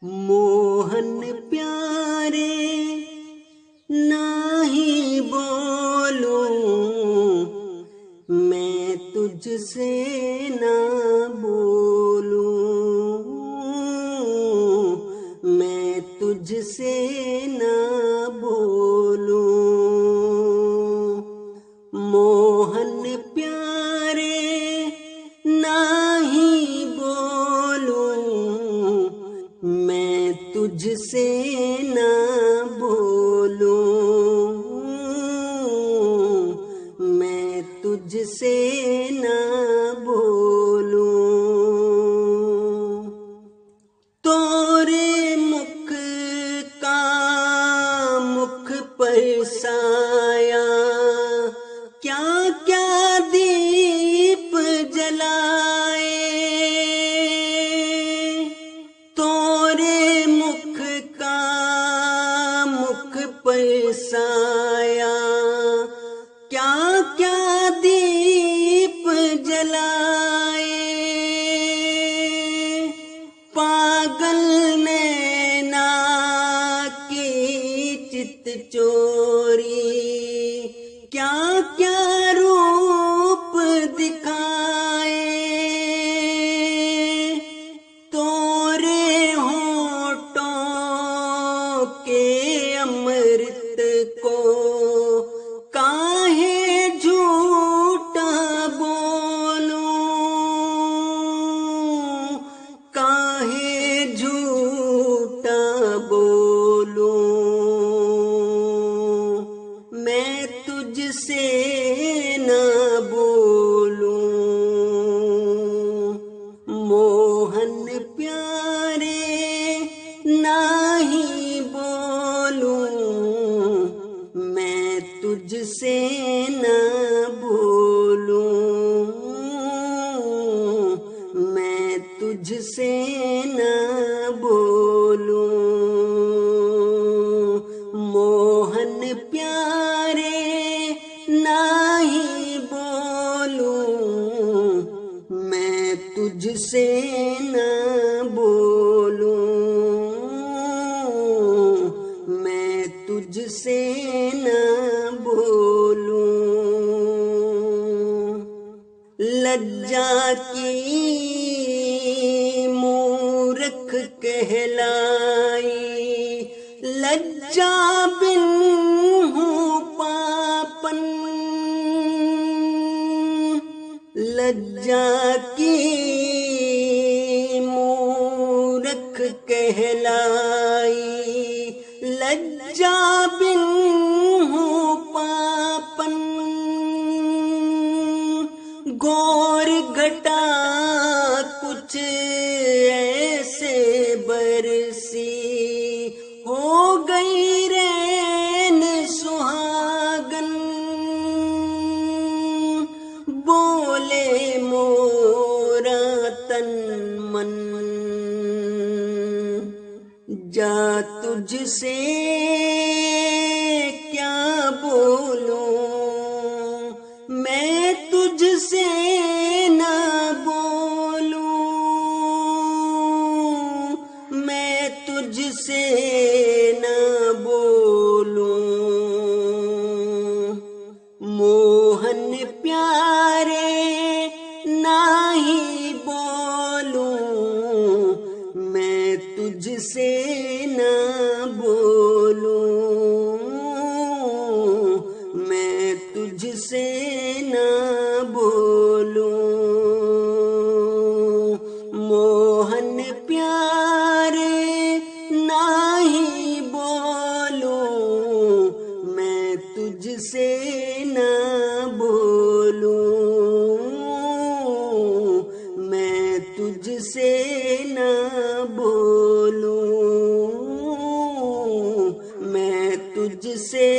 मोहन प्यारे नाही बोलूं, मैं तुझसे ना बोलूं, मैं तुझसे ना बोलूं। मोहन प्यारे नाही बोलूं, मैं तुझसे ना बोलूं, मैं तुझसे ना बोलूं। तोरे मुख का मुख पर साया, क्या क्या दीप जलाए। तोरे मुख का मुख पर साया, क्या क्या दीप जलाए। पागल नैना की चित चोरी, क्या क्या रूप दिखाए। तोरे होठों के अमृत को काहे झूठा बोलूं, काहे झूठा बोलूं। मैं तुझसे ना बोलूं। मोहन प्यारे नाही बोलूं, मैं तुझसे ना बोलूं, मैं तुझसे ना बोलूं। मोहन प्यारे नाही बोलूं, मैं तुझसे ना बोलूं, मैं तुझसे ना बोलूं। लज्जा की मूर्ख कहलाई, लज्जा बिन हूँ पापन। लज्जा की मूर्ख कहलाई, लज्जा बिन हूँ पापन। गौर घटा कुछ ऐसे बरसी, हो गई रैन सुहागन। बोले मोरा तन मन, जा तुझसे क्या बोलूं। मैं तुझसे ना बोलूं, मैं तुझसे ना बोलूं। मोहन प्यारे नाही बोलूं, मैं तुझसे ना बोलूं, मैं तुझसे ना बोलूं। मोहन प्यारे नाही बोलूं, मैं तुझसे ना बोलूं, मैं तुझसे ना बोलूं, मैं तुझसे